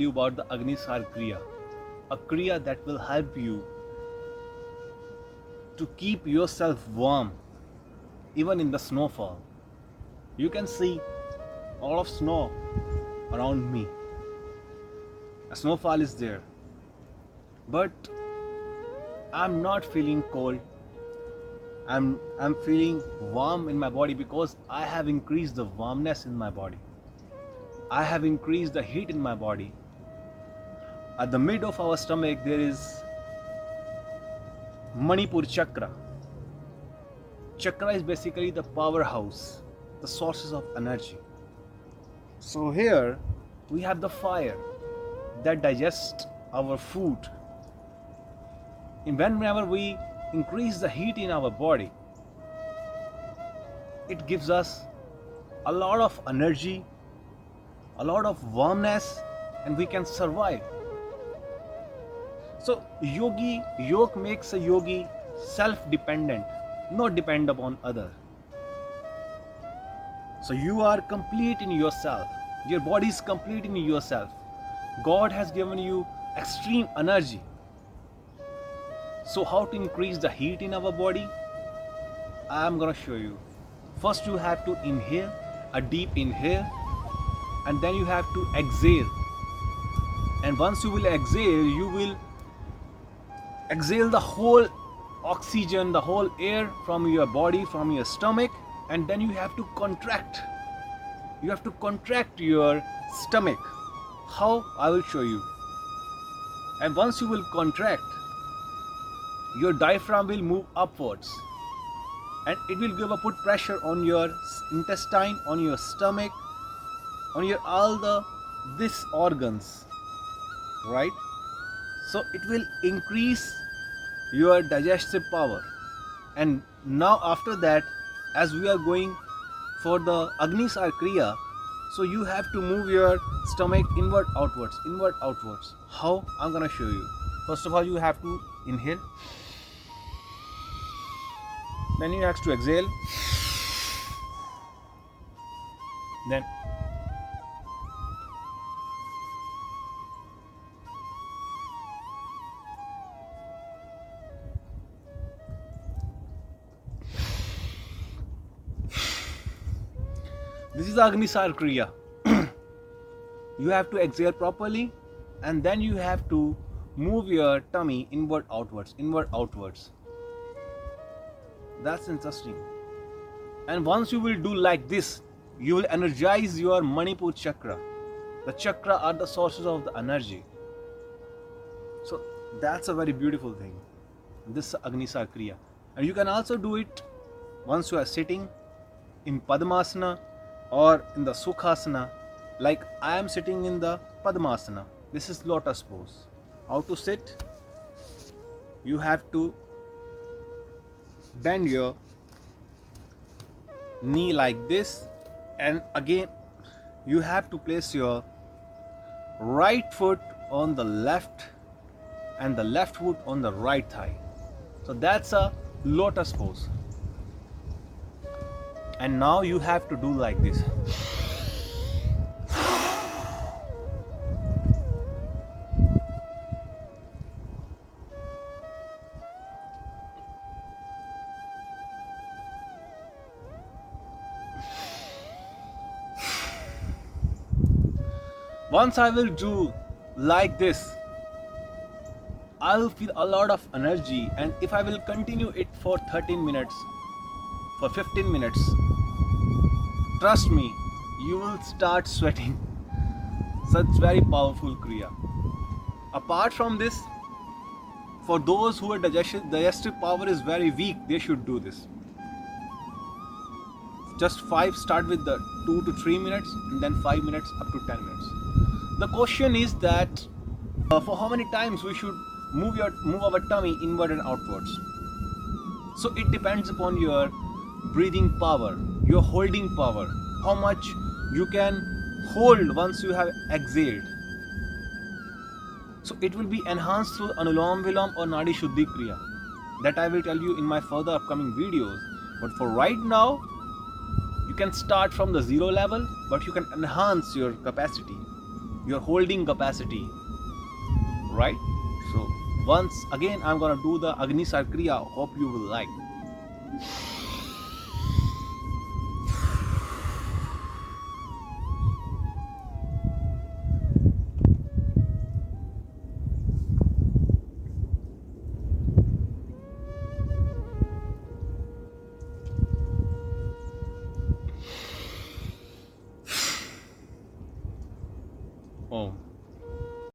you about the Agnisar Kriya, a Kriya that will help you to keep yourself warm even in the snowfall. You can see all of snow around me. A snowfall is there, but I'm not feeling cold. I'm feeling warm in my body because I have increased the warmness in my body. I have increased the heat in my body. At the mid of our stomach there is Manipur chakra. Chakra is basically the powerhouse, the sources of energy. So here we have the fire that digests our food. And whenever we increase the heat in our body, it gives us a lot of energy, a lot of warmness, and we can survive. So yoga makes a yogi self-dependent, not depend upon other. So you are complete in yourself. Your body is complete in yourself. God has given you extreme energy. So how to increase the heat in our body? I'm gonna show you. First you have to inhale, a deep inhale, and then you have to exhale. And once you will exhale, you will exhale the whole oxygen, the whole air from your body, from your stomach, and then you have to contract. You have to contract your stomach. How? I will show you. And once you will contract, your diaphragm will move upwards and it will give a put pressure on your intestine, on your stomach, on your this organs, right? So it will increase your digestive power. And now after that, as we are going for the Agnisar Kriya, so you have to move your stomach inward outwards, inward outwards. How? I'm gonna show you. First of all, you have to inhale, then you have to exhale, then this is Agnisar Kriya. You have to exhale properly, and then you have to move your tummy inward outwards, inward outwards. That's interesting. And once you will do like this, you will energize your Manipur chakra. The chakra are the sources of the energy. So that's a very beautiful thing, this Agnisar Kriya. And you can also do it once you are sitting in Padmasana or in the Sukhasana. Like I am sitting in the Padmasana. This is lotus pose. How to sit? You have to bend your knee like this, and again you have to place your right foot on the left and the left foot on the right thigh. So that's a lotus pose. And now you have to do like this. Once I will do like this, I will feel a lot of energy, and if I will continue it for 13 minutes, for 15 minutes, trust me, you will start sweating. Such very powerful Kriya. Apart from this, for those who are digestive power is very weak, they should do this. Just start with the 2 to 3 minutes, and then 5 minutes up to 10 minutes. The question is that for how many times we should move our tummy inward and outwards. So it depends upon your breathing power, your holding power, how much you can hold once you have exhaled. So it will be enhanced through Anulom Vilom or Nadi Shuddhi Kriya. That I will tell you in my further upcoming videos. But for right now, you can start from the zero level, but you can enhance your capacity. your holding capacity, right? So once again I'm gonna do the Agni Sarkriya. Hope you will like. Om.